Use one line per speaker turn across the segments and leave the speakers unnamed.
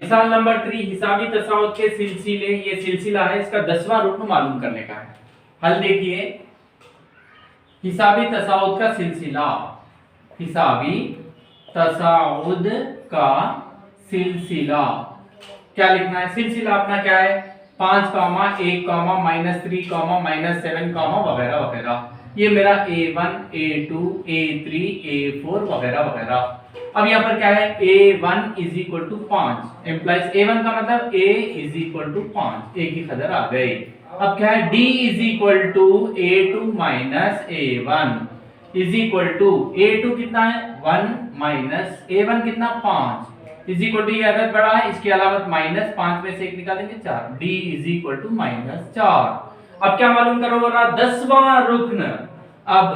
मिसाल नंबर 3, हिसाबी तसाउत के सिलसिले, ये सिलसिला है, इसका 10वां रुकन मालूम करने का है। हल देखिए, हिसाबी तसाउत का सिलसिला, हिसाबी तसाउद का सिलसिला क्या लिखना है? सिलसिला अपना क्या है? 5, 1, -3, -7, वगैरह वगैरह। ये मेरा A1, A2, A3, A4 वगैरह वगैरह। अब यहाँ पर क्या है? A1 is equal to 5 employees A1 का मतलब A is equal to 5, A की कदर आ गई। अब क्या है? D is equal to A2 minus A1 is equal to A2 कितना है? 1 माइनस A1 कितना? 5 इज इक्वल टू, ये अदद बड़ा है, इसके अलावा माइनस 5 में से 1 निकालेंगे 4, D इज इक्वल टू -4। अब क्या मालूम करो बोला? 10वां रुकन। अब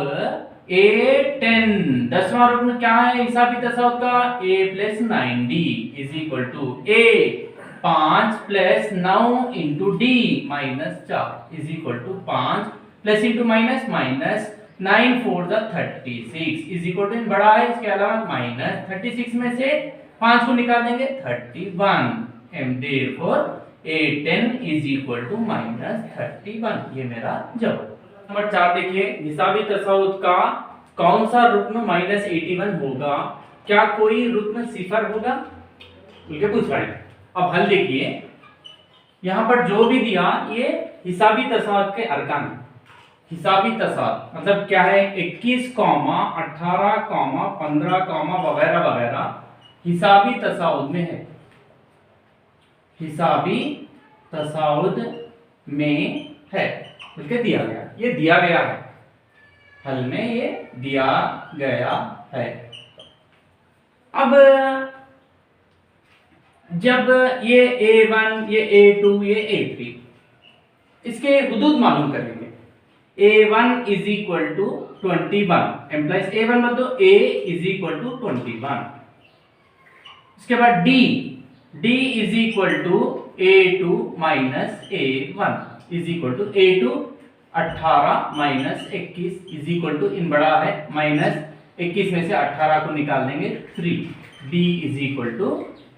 A10, 10वां रुकन क्या है हिसाबी तसाउत का? A plus 9D is equal to A 5 plus 9 into D -4 is equal to 5 plus into minus minus 9 4 36 is equal to, बड़ा है, इसके अलावा -36 में से 5 को निकाल देंगे 31 M, therefore A10 is equal to -31। ये मेरा जवाब। नंबर 4 देखिए, हिसाबी तसाउत का कौन सा रुकन -81 होगा? क्या कोई रुकन सिफर होगा? बोल पूछ रहा है। अब हल देखिए, यहां पर जो भी दिया ये हिसाबी तसाउत के अरकान। हिसाबी तसाउत मतलब क्या है? 21, 18, 15, वगैरह वगैरह हिसाबी तसाउत में है। हिसाबी तसाउत में है बल्कि दिया गया, ये दिया गया है, हल में ये दिया गया है। अब जब ये A1, ये A2, ये A3, इसके हुदूद मालूम कर लेंगे। A1 is equal to 21 employees A1 मतलब A इज इक्वल टू 21। इसके बाद D is equal to A2 minus A1 is equal to A2 18 minus 21 is equal to, इन बड़ा है, -21 में से 18 को निकाल देंगे 3, D इज इक्वल टू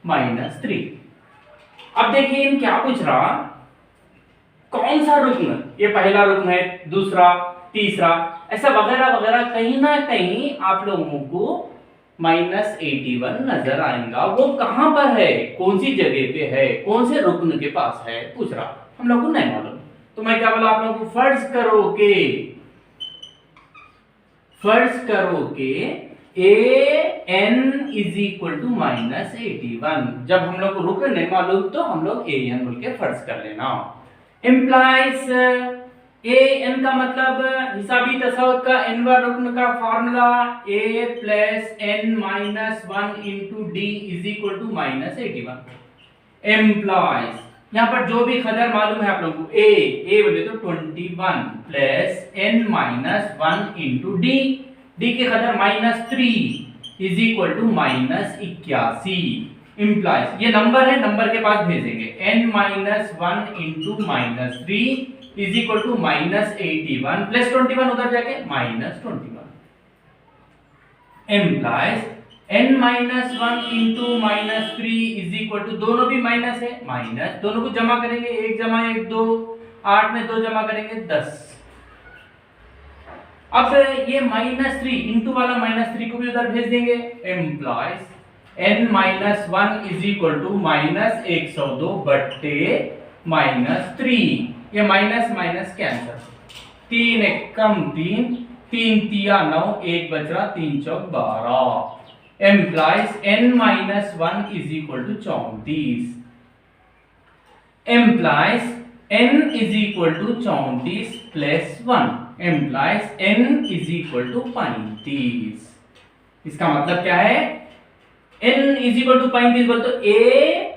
-3। अब देखिए इन क्या पूछ रहा? कौन सा रुकन? ये पहला रुकन है, दूसरा, तीसरा, ऐसा वगैरह वगैरह, कहीं ना कहीं आप लोगों को -81 नजर आएगा। वो कहां पर है? कौन सी जगह पे है? कौन से रुकन के पास है? पूछ रहा। हम लोग को नहीं मालूम, तो मैं क्या बोला आप लोगों को? फर्ज करो के AN इज इक्वल टू -81। जब हम लोग को रुकन नहीं मालूम तो हम लोग AN बोल के फर्ज कर लेना। इम्प्लाइज AN का मतलब हिसाबी तसाउत का nवां रुकन का formula A plus N minus 1 into D is equal to -81। Implies यहाँ पर जो भी कदर मालूम है आप लोगों को, A बोले तो 21 plus N minus 1 into D की कदर -3 इज इक्वल टू -81। इम्प्लाइज ये नंबर है, नंबर के पास भेजेंगे, N minus 1 into -3 is equal to -81 plus 21 उधर जाके -21। Implies N minus 1 into -3 is equal to, दोनों भी माइनस है, माइनस, दोनों को जमा करेंगे, 1 जमा 1 2, 8 में 2 जमा करेंगे 10। अब ये -3 इंटू वाला -3 को भी उधर भेज देंगे। Implies N minus 1 is equal to -102 बट्टे -3, ये माइनस माइनस कैंसिल, 3 एक कम 3, 3 तिया 9, 1 बच रहा, 3 चौक 12। Implies N minus 1 is equal to 34। Implies N is equal to 34 plus 1, implies N is equal to 35। इसका मतलब क्या है? N इज इक्वल टू 35 बोल तो A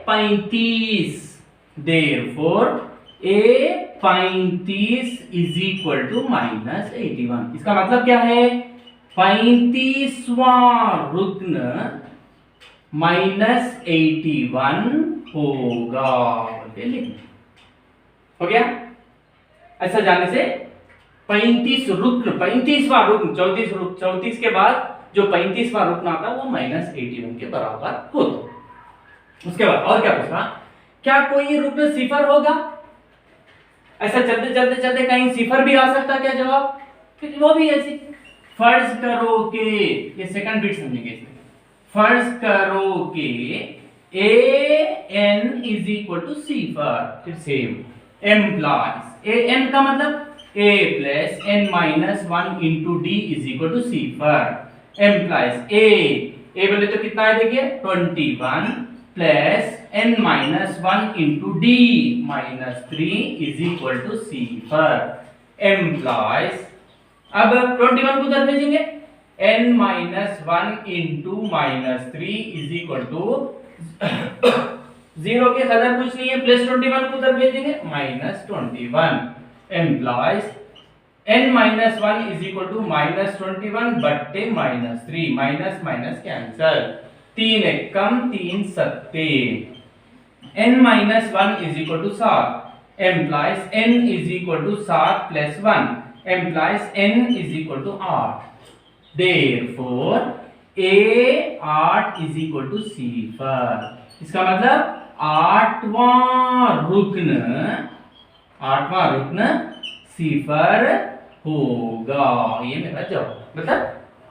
35, therefore A 35 is equal to -81। इसका मतलब क्या है? 35वां रुकन -81 होगा। हो गया? ऐसा जाने से 35 रुकन, 35वां रुकन, 34 के बाद जो 35वां रुकन आता है वो -81 के बराबर होता। उसके बाद और क्या पूछा, क्या कोई रुकन सिफर होगा? ऐसा चलते चलते चलते कहीं सिफर भी आ सकता क्या जवाब? फिर वो भी ऐसी, फर्ज करो कि, ये सेकंड बिट समझेंगे इसमें, फर्ज करो कि a n is equal to सिफर, फिर सेम एम्प्लॉइज a n का मतलब a plus n minus 1 into D is equal to सिफर एम्प्लॉइज a बोले तो कितना है देखिए 21 plus n minus 1 into D minus 3 is equal to सिफर एम्प्लॉइज। अब 21 को उधर भेजेंगे, n minus 1 into minus 3 is equal to 0 के कदर कुछ नहीं है, प्लस 21 को उधर भेजेंगे minus 21 implies n minus 1 is equal to minus 21 बट्टे माइनस 3, माइनस माइनस कैंसल, 3 एकम 3 सत्ते, n minus 1 is equal to 7 implies n is equal to 7 plus 1 implies n is equal to 8, therefore a 8 is equal to सिफर। इसका मतलब आठवां रुकन सिफर होगा, ये मेरा जवाब। मतलब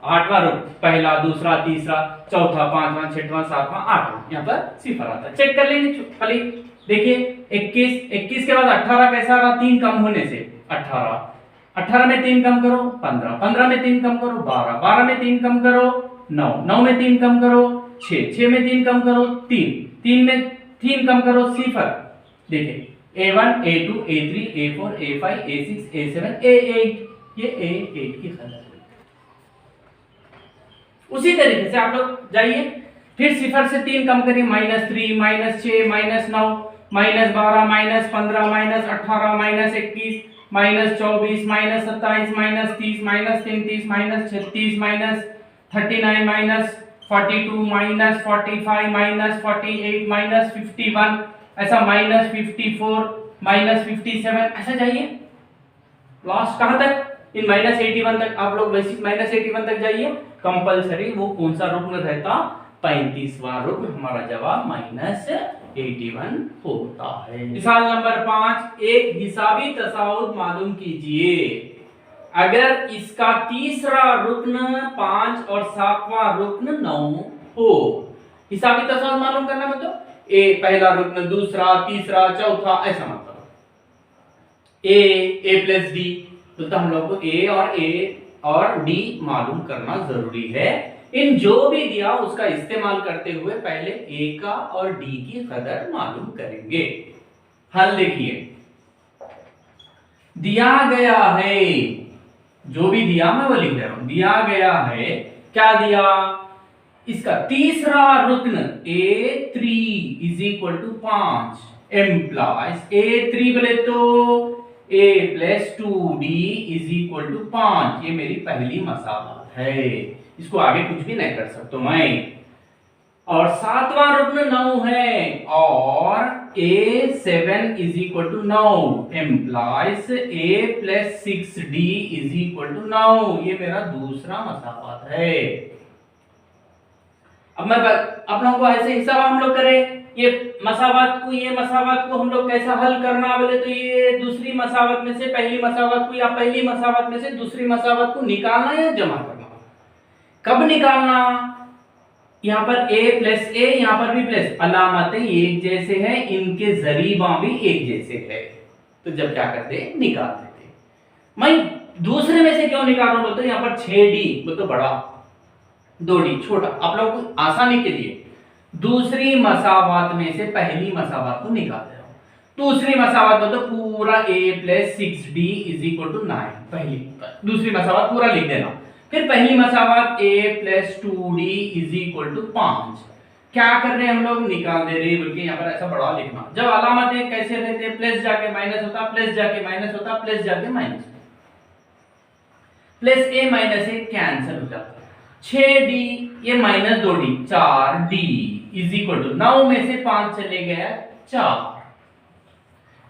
आठवां रुकन, पहला दूसरा तीसरा चौथा पांचवा छठवां सातवां आठवां, यहाँ पर सिफर आता है। चेक कर लेंगे खाली, देखिए 21 के बाद 18 कैसा रहा, 3 कम होने से 18 में 3 कम करो 15 में 3 कम करो 12 में 3 कम करो 9 में 3 कम करो 6 में 3 कम करो 3 में 3 कम करो सिफर। देखिए A1 A2 A3 A4 A5 A6 A7 A8, ये A8 की खबर। उसी तरीके से आप लोग जाइए, फिर सिफर से 3 कम करिए, -3 -6 -9 -12 -15 -18 -21 -24 -27 -30 -33 -36 -39 -42 -45 -48 -51, ऐसा -54 -57, ऐसा जाइए लास्ट कहां तक, इन -81 तक। आप लोग वैसे -81 तक जाइए, कंपलसरी वो कौन सा रुकन रहता, 35वां रुकन। हमारा जवाब -81 होता है। मिसाल नंबर 5, एक हिसाबी तसाउद मालूम कीजिए, अगर इसका तीसरा रुकन 5 और 7वां रुकन 9 हो। हिसाबी तसाउद मालूम करना मतलब पहला रुकन दूसरा तीसरा चौथा, ऐसा मतलब a प्लस डी, तो हम लोग को a और d मालूम करना जरूरी है। इन जो भी दिया उसका इस्तेमाल करते हुए पहले a का और d की कदर मालूम करेंगे। हल देखिए, दिया गया है, जो भी दिया मैं वो लिख रहा हूं, दिया गया है, क्या दिया, इसका तीसरा रुकन A3 is equal to 5 employees A3 बोले तो A plus 2D is equal to 5, ये मेरी पहली मसाला है, इसको आगे कुछ भी नहीं कर सकता मैं। और 7वां रुकन 9 है और A7 is equal to 9 implies A plus 6D is equal to 9, ये मेरा दूसरा मसाला है। अब मैं आप लोगों को ऐसे हिसाब हम लोग करें, ये मसावत को हम लोग कैसा हल करना बोले तो ये दूसरी मसावत में से पहली मसावत को या पहली मसावत में से दूसरी मसावत को निकालना या जमा करना। कब निकालना, यहाँ पर a प्लस a, यहाँ पर भी प्लस, अलामतें एक जैसे हैं, इनके जरीबा भी एक जैसे है, तो जब क्या करते निकाल देते। मैं दूसरे में से क्यों निकाल रहा हूं बोलते, यहाँ पर 6D बोलते बड़ा 2D छोटा, आप लोगों को आसानी के लिए दूसरी मसावत में से पहली मसावत को निकाल दे रहा हूं। दूसरी मसावत में तो पूरा a plus 6D is equal to 9, पहली दूसरी मसावत पूरा लिख देना, फिर पहली मसावत a plus 2D is equal to 5। क्या कर रहे हैं हम लोग, निकाल दे रहे हैं, बल्कि यहाँ पर ऐसा बड़ा लिखना। जब अलामतें कैसे रहते हैं, प्लस जाके माइनस होता, प्लस जाके माइनस होता, प्लस जाके minus, plus a minus a cancel हो जाता, 6D ये minus 2D 4D is equal to 9 में से 5 चले गया 4,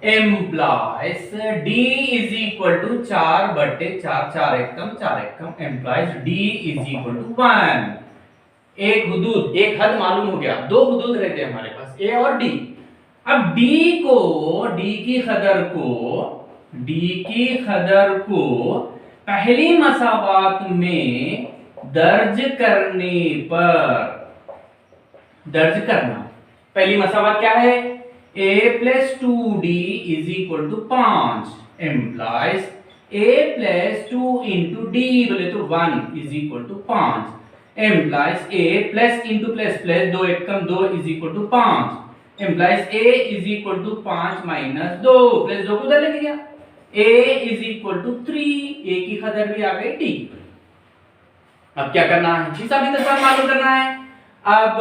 implies D is equal to 4 बटे 4, 4 एकम implies D is equal to 1। एक हद मालूम हो गया, 2 हुदूद रहते हैं हमारे पास, ए और डी। अब डी की खदर को पहली मसावात में दर्ज करना। पहली मसावात क्या है? a plus 2d is equal to 5 implies a plus 2 into D बोले तो 1 is equal to 5 implies a plus into plus plus 2 1 कम 2 is equal to 5 implies a is equal to 5 minus 2 plus 2 को उधर लेके गया a is equal to 3 a की खदर भी आ गई d। अब क्या करना है? हिसाबी तस्वीर मालूम करना है। अब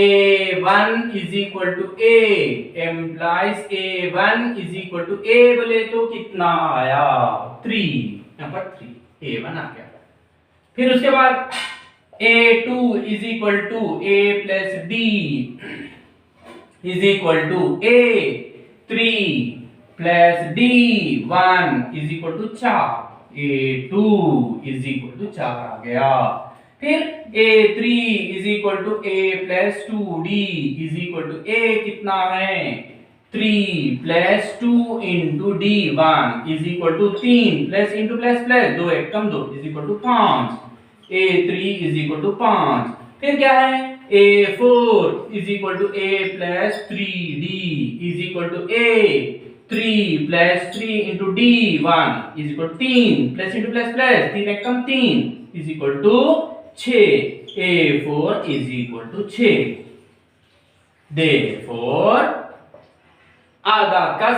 a1 is equal to a implies a1 is equal to a बोले तो कितना आया? 3। यहां पर 3 a1 आ गया। फिर उसके बाद a2 is equal to a plus d is equal to a3 plus d1 is equal to 4 a2 is equal to 4 आ गया। फिर a3 is equal to a plus 2d is equal to a कितना है? 3 plus 2 into d1 is equal to 3 plus into plus plus 2 1 कम 2 is equal to 5 a3 is equal to 5। फिर क्या है? a4 is equal to a plus 3d is equal to a 3 plus 3 into d1 is equal to 3 plus into plus plus 3 1 कम 3 is equal to 6 a4 is equal to 6। therefore आदात का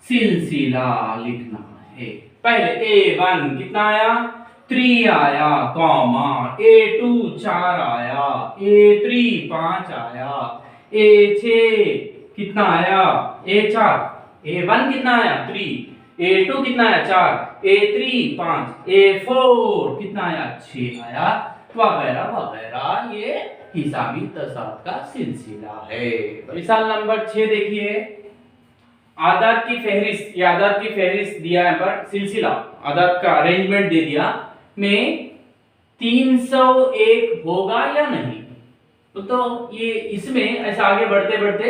सिलसिला लिखना है। पहले a1 कितना आया? 3 आया, कॉमा a2 4 आया, a3 5 आया, a6 कितना आया? a4 a1 कितना आया? 3 a2 कितना आया? 4 a3 5 a4 कितना आया? 6 आया, वगैरह वगैरह। ये हिसाबी तसाद का सिलसिला है। मिसाल नंबर 6 देखिए। आदात की फहरिस्त, ये आदात की फहरिस्त दिया है पर सिलसिला आदात का अरेंजमेंट दे दिया में 301 होगा या नहीं। तो ये इसमें ऐसा आगे बढ़ते बढ़ते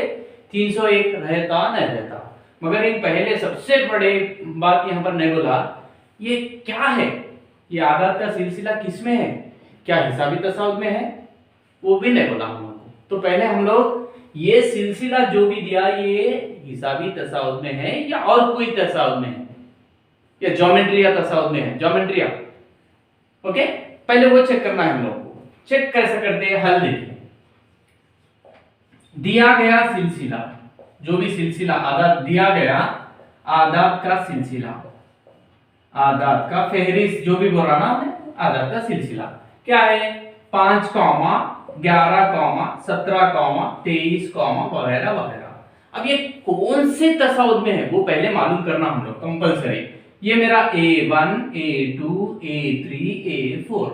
301 रहता नहीं रहता, मगर इन पहले सबसे बड़े बात यहाँ पर नहीं बोला, ये क्या है? ये आदात का सिलसिला किस में है? क्या हिसाबी तसाउद में है? वो भी नहीं बोला हम लोग को। तो पहले हम लोग ये सिलसिला जो भी दिया ये हिसाबी तसाउद में है या और कोई तसाउद में है, या ज्योमेट्रिया तसाउद में है? ज्योमेट्रिया। ओके, पहले वो चेक करना है हम लोग को। चेक कैसे करते हैं? हल देखिए। दिया गया सिलसिला, जो भी सिलसिला आदात दिया गया, आदात का सिलसिला, आदात का फहरिस्त जो भी बोल रहा ना हमने, आदात का सिलसिला क्या है? 5 कॉमा 11 कॉमा 17 कॉमा 23 कॉमा वगैरह वगैरह। अब ये कौन से तसाउद में है वो पहले मालूम करना हम लोग कंपलसरी। ये मेरा a1 a2 a3 a4।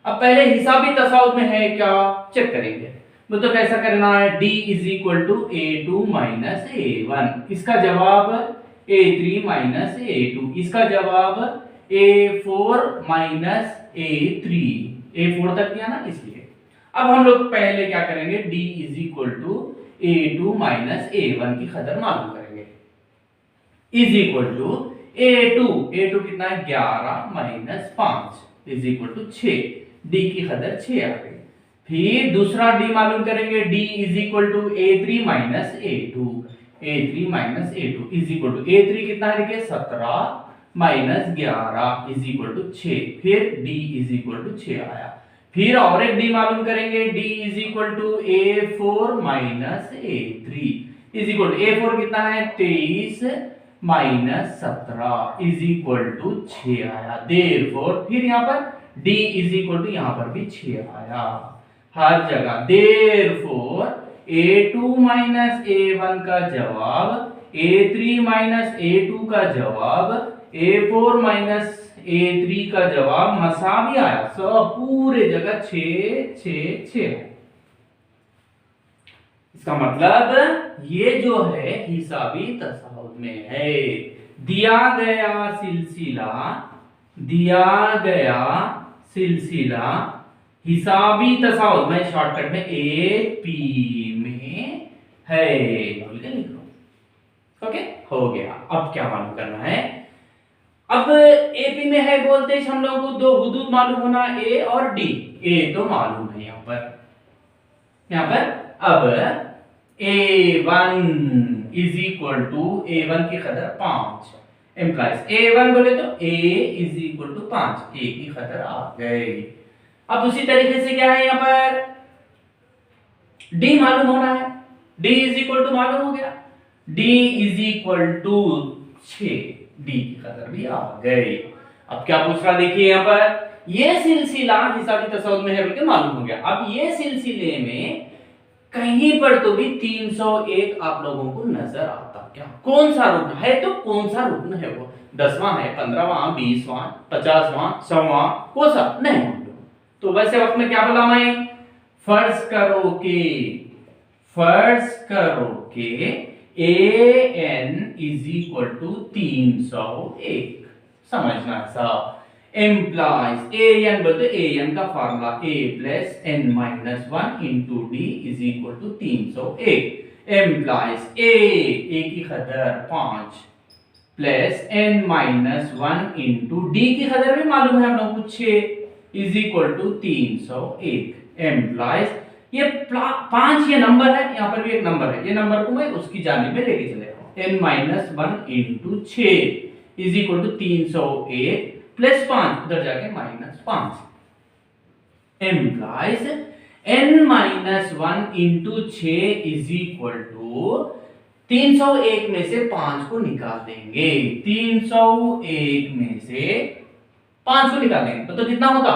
अब पहले हिसाबी तसाउद में है क्या चेक करेंगे। तो कैसा करना है? d is equal to a2 minus a1। इसका जवाब a3 माइनस a2। इसका जवाब a4 माइनस a3। a4 तक किया ना, इसलिए अब हम लोग पहले क्या करेंगे? d is equal to a2 minus a1 की खदर मालूम करेंगे इज इक्वल टू a2 कितना है? 11 minus 5 is equal to 6। d की खदर 6 आ गई। फिर दूसरा d मालूम करेंगे, d is equal to a3 minus a2। a3 minus a2 is equal to a3 कितना है? देखिए 17 माइनस 11 इज इक्वल टू 6। फिर d इज इक्वल टू 6 आया। फिर और एक d मालूम करेंगे, d is equal to a4 minus a3 is equal to a4 कितना है? 23 माइनस 17 इज इक्वल टू 6 आया। देयरफॉर फिर यहाँ पर d इज इक्वल टू यहाँ पर भी 6 आया हर जगह। देयरफॉर a2 माइनस a1 का जवाब, a3 माइनस a2 का जवाब, a4 माइनस a3 का जवाब मसावी आया। सब पूरे जगह 6 6 6। इसका मतलब ये जो है हिसाबी तसाउद में है। दिया गया सिलसिला हिसाबी तसाउत मैं शॉर्टकट में एपी में है बोल के लिख लो। ओके, हो गया। अब क्या मालूम करना है? अब एपी में है बोलते ही हम लोगों को दो हुदूद मालूम होना, ए और डी। ए तो मालूम है यहां पर अब A1 is equal to A1 की कदर 5 एम्प्लाइज A1 बोले तो A is equal to 5, A की कदर आ गई। अब उसी तरीके से क्या है, यहां पर D मालूम होना है, D इज इक्वल टू मालूम हो गया, D is equal to 6, D की कदर भी आ गई। अब क्या पूछ रहा देखिए यहां पर, ये सिलसिला हिसाबी तसाउत में है बोल के मालूम हो गया। अब ये सिलसिले में कहीं पर तो भी 301 आप लोगों को नजर आता क्या? कौन सा रुकन है? तो कौन सा रुकन है वो? 10वां है, 15वां, 20वां, 50वां, 100वां, कौन सा नहीं मालूम। तो वैसे वक्त में क्या बोला मैं? फर्ज करो के an इज इक्वल टू 301। समझना सा एम्प्लाइज an बोलते an का formula a plus n minus 1 into D is equal to 301। Implies a की कदर 5 plus n minus 1 into D की कदर भी मालूम है हम लोग को 6 इज इक्वल टू 301। एम्प्लाइज ये 5 ये नंबर है, यहां पर भी एक नंबर है, ये नंबर को मैं उसकी जानिब में लेके चले जाऊं। n minus 1 into 6 is equal to 301 plus 5 उधर जाके minus 5 implies n minus 1 into 6 is equal to 301 में से 5 को निकाल देंगे। 301 में से 5 को निकाल देंगे तो कितना होगा?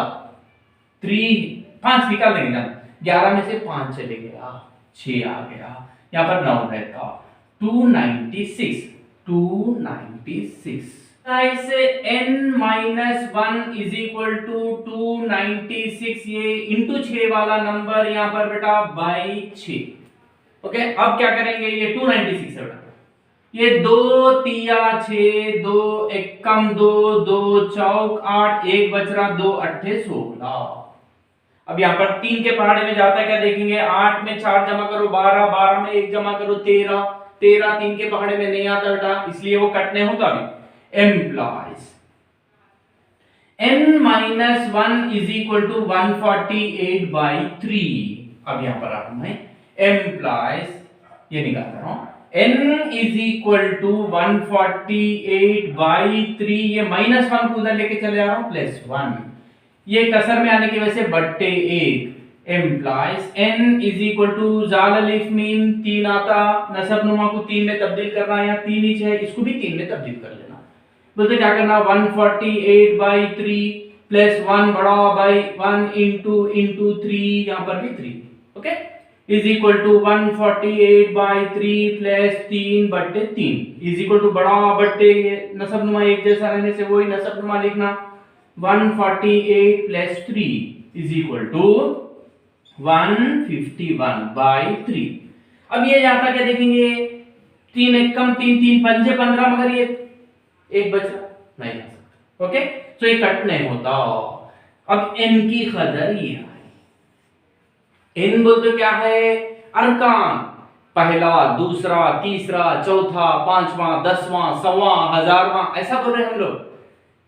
5 निकाल देंगे ना, 11 में से 5 चले गया, 6 आ गया, यहां पर 9 रहता, 296 से n minus 1 is equal to 296, ये इंटू 6 वाला नंबर यहां पर बेटा बाई 6। ओके, अब क्या करेंगे? ये 296 है बेटा, ये 2 तिया 6, 2 एकम 2, 2 चौक 8, 1 बच रहा, 2 अट्ठे 16। अब यहाँ पर 3 के पहाड़े में जाता है क्या देखेंगे? 8 में 4 जमा करो 12, 12 में 1 जमा करो 13, 13 3 के पहाड़े में नहीं आता बेटा, इसलिए वो कटने होता भी। Implies n minus 1 is equal to 148 by 3। अब यहां पर आ रहा मैं एम्प्लाइज ये निकाल रहा हूं, n is equal to 148 by 3, ये माइनस 1 को उधर लेके चले जा रहा हूं, प्लस 1, ये कसर में आने की वजह से बट्टे 1। Implies n is equal to जाल अलिफ मीम 3 आता, नसब नुमा को 3 में तब्दील करना है, यहाँ 3 ही है, इसको भी 3 में तब्दील कर लेना। बोलते क्या करना? 148 बाई 3 प्लस 1 बड़ा बाई 1 इंटू 3, यहाँ पर भी 3। Okay, is equal to 148 by 3 plus 3 बट्टे 3 इज इक्वल टू बड़ा बट्टे नसब नुमा एक जैसा रहने से वही नसब नुमा लिखना, 148 plus 3 is equal to 151 by 3। अब ये जाता क्या देखेंगे? 3 एकम 3, 3 पंजे 15, मगर ये एक बचा नहीं आ सकता। ओके, तो ये कट नहीं होता। अब n की कदर ये है, n बोलते क्या है? अरकान, पहला, दूसरा, तीसरा, चौथा, पांचवा, 10वां, 100वां, 1000वां, ऐसा बोल रहे हम लोग।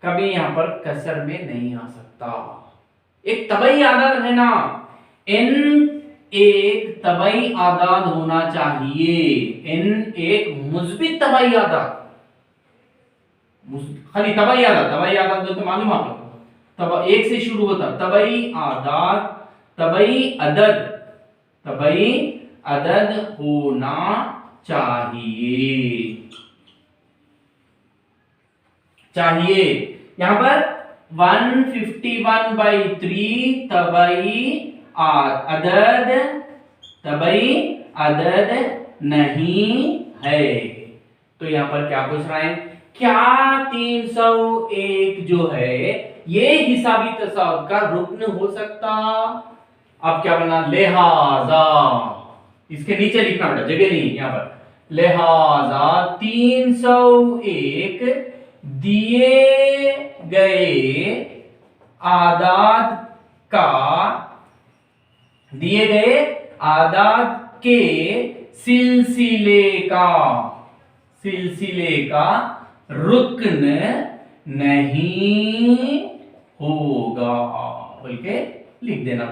कभी यहां पर कसर में नहीं आ सकता, एक तबई आदत है ना, n एक तबई आदाद होना चाहिए, n एक मुस्बित तबई आदाद, खाली तबई आदाद तो मालूम आप लोगों को, तब एक से शुरू होता, तबई आदाद, तबई अदद होना चाहिए। यहां पर 151 बाई 3 तबई अदद नहीं है। तो यहां पर क्या पूछ रहा है? क्या 301 जो है ये हिसाबी तसाउत का रुकन हो सकता? अब क्या बनना? लिहाजा इसके नीचे लिखना बेटा, जगह नहीं यहां पर, लिहाजा 301 दिए गए आदाद का दिए गए आदाद के सिलसिले का रुक्न नहीं होगा बोल के लिख देना।